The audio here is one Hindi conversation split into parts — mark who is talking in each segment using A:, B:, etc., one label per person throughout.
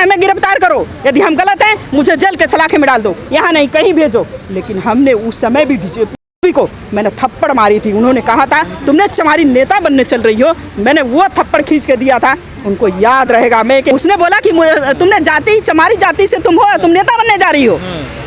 A: हमें गिरफ्तार करो, यदि हम गलत हैं मुझे जेल के सलाखे में डाल दो, यहाँ नहीं कहीं भेजो। लेकिन हमने उस समय भी बीजेपी को मैंने थप्पड़ मारी थी। उन्होंने कहा था तुमने हमारी नेता बनने चल रही हो, मैंने वो थप्पड़ खींच के दिया था, उनको याद रहेगा। मैं कि उसने बोला कि तुमने जाति हमारी जाति से तुम हो, तुम नेता बनने जा रही हो।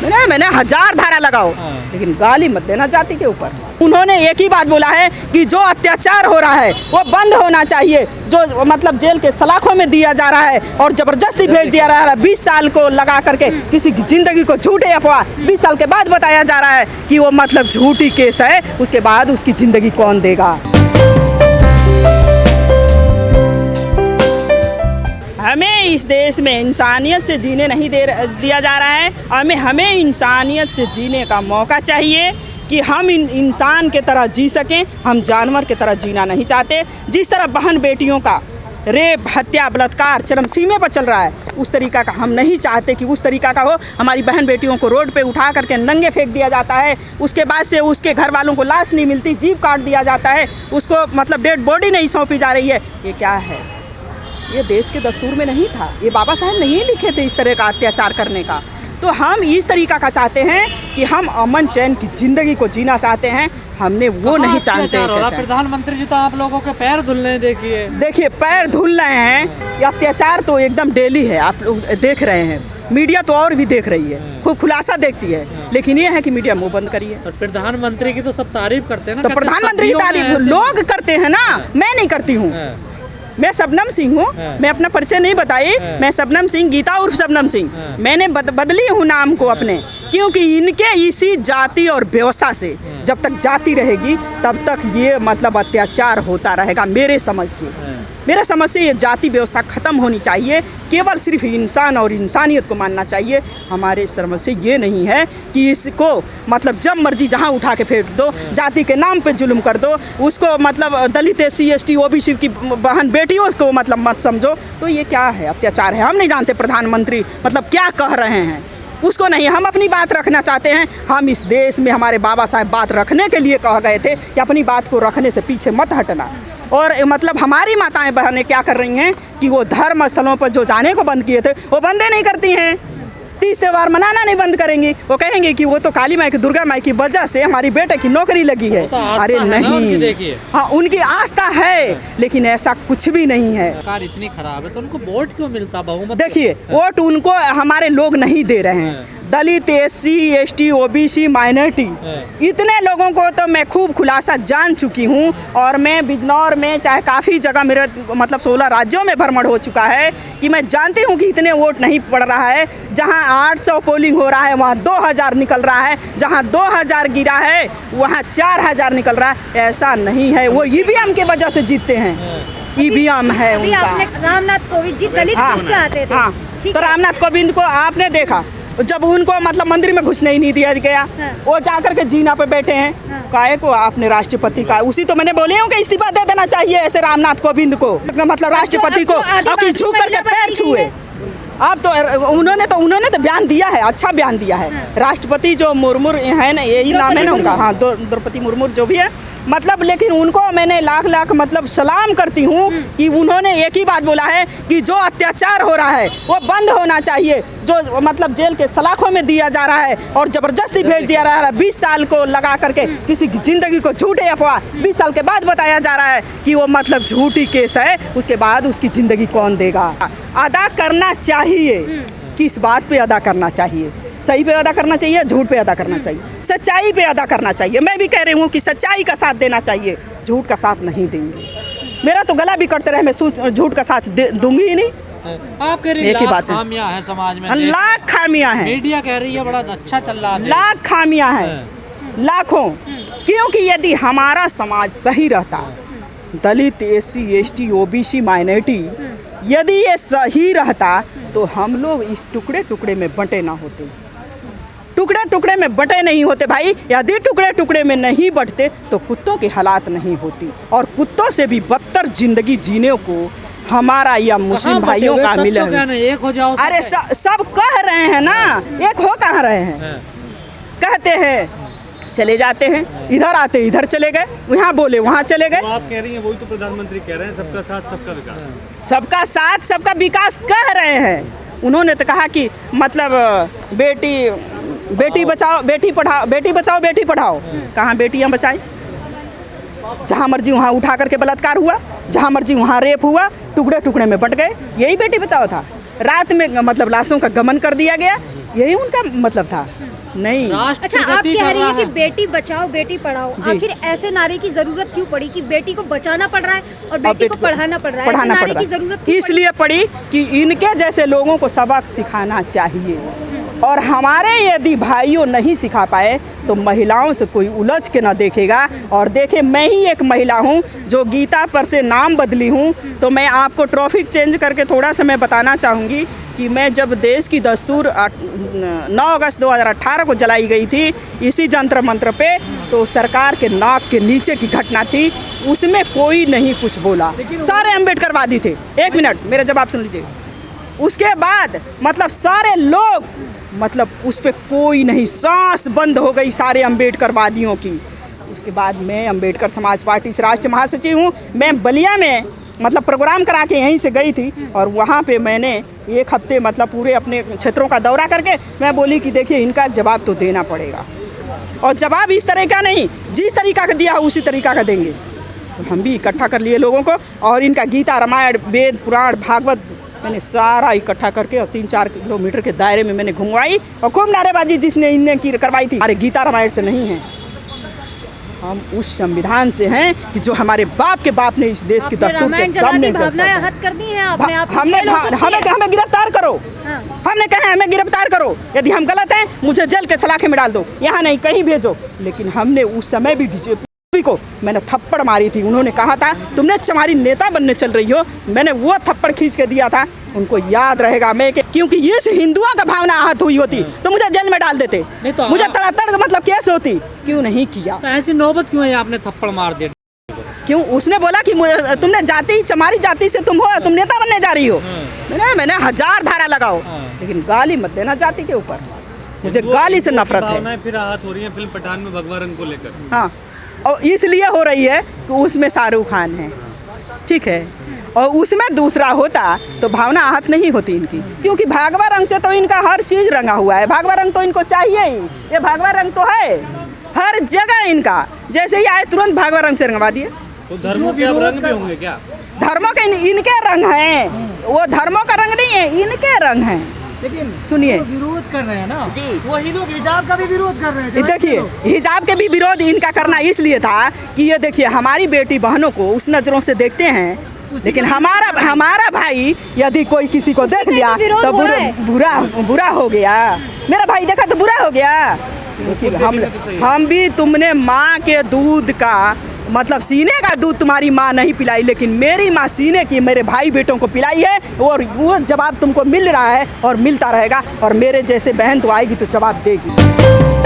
A: मैंने 1000 धारा लगाओ, लेकिन गाली मत देना जाति के ऊपर। उन्होंने एक ही बात बोला है कि जो अत्याचार हो रहा है वो बंद होना चाहिए, जो मतलब जेल के सलाखों में दिया जा रहा है और जबरदस्ती भेज दिया रहा है। 20 साल को लगा करके किसी की जिंदगी को झूठे अफवाह 20 साल के बाद बताया जा रहा है कि वो मतलब झूठी केस है, उसके बाद उसकी जिंदगी कौन देगा। हमें इस देश में इंसानियत से जीने नहीं दिया जा रहा है। हमें इंसानियत से जीने का मौका चाहिए कि हम इंसान के तरह जी सकें। हम जानवर के तरह जीना नहीं चाहते। जिस तरह बहन बेटियों का रेप, हत्या, बलात्कार चरम सीमे पर चल रहा है, उस तरीका का हम नहीं चाहते कि उस तरीका का हो। हमारी बहन बेटियों को रोड पे उठा करके नंगे फेंक दिया जाता है, उसके बाद से उसके घर वालों को लाश नहीं मिलती, जीभ काट दिया जाता है, उसको मतलब डेड बॉडी नहीं सौंपी जा रही है। ये क्या है? ये देश के दस्तूर में नहीं था। ये बाबा साहब नहीं लिखे थे इस तरह का अत्याचार करने का। तो हम इस तरीका का चाहते हैं कि हम अमन चैन की ज़िंदगी को जीना चाहते हैं। हमने वो नहीं चाहते।
B: प्रधानमंत्री जी तो आप लोगों के पैर धुल रहे हैं।
A: देखिए पैर धुल रहे हैं, ये अत्याचार तो एकदम डेली है, आप लोग देख रहे हैं। मीडिया तो और भी देख रही है, खूब खुलासा देखती है, लेकिन ये है कि मीडिया मुंह बंद करिए।
B: प्रधानमंत्री की तो सब तारीफ करते हैं ना।
A: तो प्रधानमंत्री की तारीफ लोग करते हैं ना, मैं नहीं करती हूँ। मैं शबनम सिंह हूँ। मैं अपना परिचय नहीं बताई। मैं शबनम सिंह, गीता उर्फ शबनम सिंह। मैंने बदली हूँ नाम को अपने, क्योंकि इनके इसी जाति और व्यवस्था से जब तक जाति रहेगी तब तक ये मतलब अत्याचार होता रहेगा। मेरे समझ से ये जाति व्यवस्था ख़त्म होनी चाहिए। केवल सिर्फ इंसान और इंसानियत को मानना चाहिए। हमारे समझ से ये नहीं है कि इसको मतलब जब मर्जी जहाँ उठा के फेंक दो, जाति के नाम पे जुल्म कर दो, उसको मतलब दलित, SC, ST, OBC की बहन बेटियों को मतलब मत समझो। तो ये क्या है? अत्याचार है। हम नहीं जानते प्रधानमंत्री मतलब क्या कह रहे हैं, उसको नहीं। हम अपनी बात रखना चाहते हैं। हम इस देश में हमारे बाबा साहब बात रखने के लिए कह गए थे कि अपनी बात को रखने से पीछे मत हटना। और मतलब हमारी माताएं बहनें क्या कर रही हैं कि वो धर्म स्थलों पर जो जाने को बंद किए थे वो बंदे नहीं करती हैं। 30 त्यौहार मनाना नहीं बंद करेंगी। वो कहेंगे कि वो तो काली माई की, दुर्गा माई की वजह से हमारी बेटे की नौकरी लगी है। अरे नहीं, हाँ उनकी आस्था है, लेकिन ऐसा कुछ भी नहीं है।
B: सरकार इतनी खराब है तो उनको वोट क्यों मिलता बहुमत?
A: देखिए वोट उनको हमारे लोग नहीं दे रहे हैं। दलित, SC, ST, OBC, माइनॉरिटी, इतने लोगों को तो मैं खूब खुलासा जान चुकी हूँ। और मैं बिजनौर में चाहे काफ़ी जगह मेरे मतलब 16 राज्यों में भ्रमण हो चुका है कि मैं जानती हूँ कि इतने वोट नहीं पड़ रहा है। जहाँ 800 पोलिंग हो रहा है वहाँ 2000 निकल रहा है, जहाँ 2000 गिरा है वहाँ 4000 निकल रहा है। ऐसा नहीं है, वो EVM के वजह से जीतते हैं। EVM है उनका।
C: रामनाथ कोविंद जी दलित से आते थे।
A: हाँ, तो रामनाथ कोविंद को आपने देखा जब उनको मतलब मंदिर में घुसने ही नहीं दिया गया। वो जाकर के जीना पे बैठे हैं। काहे को आपने राष्ट्रपति का, उसी तो मैंने बोले हूँ कि इस्तीफा दे देना चाहिए ऐसे रामनाथ कोविंद को, मतलब राष्ट्रपति को। अब झुक करके पैर छुए। अब तो उन्होंने तो बयान दिया है, अच्छा बयान दिया है। राष्ट्रपति जो मुर्मू है ना, यही नाम है ना उनका, हाँ द्रौपदी मुर्मू जो भी है मतलब, लेकिन उनको मैंने लाख मतलब सलाम करती हूँ कि उन्होंने एक ही बात बोला है कि जो अत्याचार हो रहा है वो बंद होना चाहिए, जो मतलब जेल के सलाखों में दिया जा रहा है और जबरदस्ती भेज दिया रहा है। 20 साल को लगा करके किसी की जिंदगी को झूठे अफवाह 20 साल के बाद बताया जा रहा है कि वो मतलब झूठी केस है, उसके बाद उसकी जिंदगी कौन देगा। अदा करना चाहिए। किस बात पे अदा करना चाहिए? सही पे अदा करना चाहिए, झूठ पे अदा करना चाहिए, सच्चाई पे अदा करना चाहिए। मैं भी कह रही हूँ कि सच्चाई का साथ देना चाहिए, झूठ का साथ नहीं देंगे। मेरा तो गला भी कटते रहे, मैं झूठ का साथ दूंगी ही नहीं।
B: आप कह रही हैं लाख खामियां हैं समाज में।
A: लाख खामियां हैं।
B: मीडिया कह रही है बड़ा अच्छा चल रहा है।
A: लाख खामियां हैं, लाखों। क्योंकि यदि हमारा समाज सही रहता, दलित, SC, ST, OBC, माइनॉरिटी, यदि ये सही रहता तो हम लोग इस टुकड़े टुकड़े में बंटे ना होते। टुकड़े टुकड़े में बंटे नहीं होते भाई। यदि टुकड़े टुकड़े में नहीं बंटते तो कुत्तों की हालात नहीं होती, और कुत्तों से भी बदतर जिंदगी जीने को हमारा या मुस्लिम भाइयों का मिला है।
B: एक हो जाओ।
A: अरे सब कह रहे हैं ना, एक हो कहाँ रहे हैं? कहते हैं चले जाते हैं, इधर आते इधर चले गए, यहाँ बोले वहाँ चले गए।
D: तो आप कह रही हैं, वही तो प्रधानमंत्री कह रहे हैं, सबका साथ सबका विकास।
A: सबका साथ सबका विकास कह रहे हैं, उन्होंने तो कहा कि मतलब बेटी बचाओ बेटी पढ़ाओ, बेटी बचाओ बेटी पढ़ाओ। कहाँ बेटियां बचाई? जहाँ मर्जी वहाँ उठा करके बलात्कार हुआ, जहाँ मर्जी वहाँ रेप हुआ, टुकड़े टुकड़े में बंट गए। यही बेटी बचाओ था। रात में मतलब लाशों का गमन कर दिया गया, यही उनका मतलब था। नहीं।
C: अच्छा, आप कह रही है कि बेटी बचाओ बेटी पढ़ाओ, आखिर ऐसे नारे की जरूरत क्यों पड़ी कि बेटी को बचाना पड़ रहा है और बेटी को पढ़ाना पड़ रहा है? ऐसे नारे की जरूरत क्यों
A: इसलिए पड़ी कि इनके जैसे लोगों को सबक सिखाना चाहिए, और हमारे यदि भाइयों नहीं सिखा पाए तो महिलाओं से कोई उलझ के ना देखेगा। और देखे, मैं ही एक महिला हूँ जो गीता पर से नाम बदली हूँ। तो मैं आपको टॉपिक चेंज करके थोड़ा सा मैं बताना चाहूँगी कि मैं जब देश की दस्तूर 9 अगस्त 2018 को जलाई गई थी इसी जंतर मंत्र पे, तो सरकार के नाक के नीचे की घटना थी, उसमें कोई नहीं कुछ बोला, सारे अम्बेडकरवादी थे। एक मिनट मेरा जवाब सुन लीजिए। उसके बाद मतलब सारे लोग मतलब उस पर कोई नहीं, सांस बंद हो गई सारे अम्बेडकरवादियों की। उसके बाद मैं अम्बेडकर समाज पार्टी से राष्ट्रीय महासचिव हूँ। मैं बलिया में मतलब प्रोग्राम करा के यहीं से गई थी, और वहाँ पे मैंने 1 हफ्ते मतलब पूरे अपने क्षेत्रों का दौरा करके मैं बोली कि देखिए इनका जवाब तो देना पड़ेगा, और जवाब इस तरह का नहीं, जिस तरीका का दिया उसी तरीका का देंगे। तो हम भी इकट्ठा कर लिए लोगों को, और इनका गीता रामायण वेद पुराण भागवत मैंने सारा इकट्ठा करके और 3-4 किलोमीटर के दायरे में मैंने घुमवाई, और खूब नारेबाजी जिसने इनने की करवाई थी। अरे गीता रामायण से नहीं है, हम उस संविधान से हैं कि जो हमारे बाप के बाप ने इस देश की दस्तूर के सामने
C: कर दी है आपने।
A: हमें गिरफ्तार करो। हाँ। हमने कहा हमें गिरफ्तार करो, यदि हम गलत हैं मुझे जेल के सलाखे में डाल दो, यहाँ नहीं कहीं भेजो। लेकिन हमने उस समय भी को मैंने थप्पड़ मारी थी। उन्होंने कहा था तुमने हमारी नेता बनने चल रही हो, मैंने वो थप्पड़ खींच के दिया था। उनको याद रहेगा मैं क्योंकि ये से हिंदुओं का भावना आहत हुई होती तो मुझे जेल में डाल देते, तो मुझे तड़ातड़ मतलब केस होती। क्यों नहीं किया?
B: तो ऐसी नौबत क्यों है आपने थप्पड़ मार दिया?
A: क्यों? उसने बोला कि तुमने जाति हमारी जाति से तुम हो, तुम नेता बनने जा रही हो। मैंने 1000 धारा लगाओ, लेकिन गाली मत देना जाति के ऊपर। मुझे गाली से नफरत है।
D: फिर आहत हो रही है फिल्म पठान में भगवा रंग को लेकर।
A: हाँ, और इसलिए हो रही है कि उसमें शाहरुख खान है, ठीक है, और उसमें दूसरा होता तो भावना आहत नहीं होती इनकी, क्योंकि भगवा रंग से तो इनका हर चीज़ रंगा हुआ है। भगवा रंग तो इनको चाहिए ही, ये भगवा रंग तो है हर जगह इनका। जैसे ही आए तुरंत भगवा रंग से रंगवा दिए।
D: तो धर्मों के अब रंग भी होंगे क्या?
A: धर्मों के इनके रंग हैं, वो धर्मों का रंग नहीं है, इनके रंग हैं।
E: लेकिन
A: सुनिए,
E: विरोध कर रहे हैं ना
A: जी,
E: वही लोग हिजाब का भी विरोध कर रहे हैं।
A: देखिए हिजाब के भी विरोध इनका करना इसलिए था कि ये देखिए हमारी बेटी बहनों को उस नज़रों से देखते हैं, लेकिन हमारा भाई यदि कोई किसी को देख लिया तो बुरा हो गया। मेरा भाई देखा तो बुरा हो गया। हम भी तुमने माँ के दूध का मतलब सीने का दूध तुम्हारी माँ नहीं पिलाई, लेकिन मेरी माँ सीने की मेरे भाई बेटों को पिलाई है, और वो जवाब तुमको मिल रहा है और मिलता रहेगा। और मेरे जैसे बहन तो आएगी तो जवाब देगी।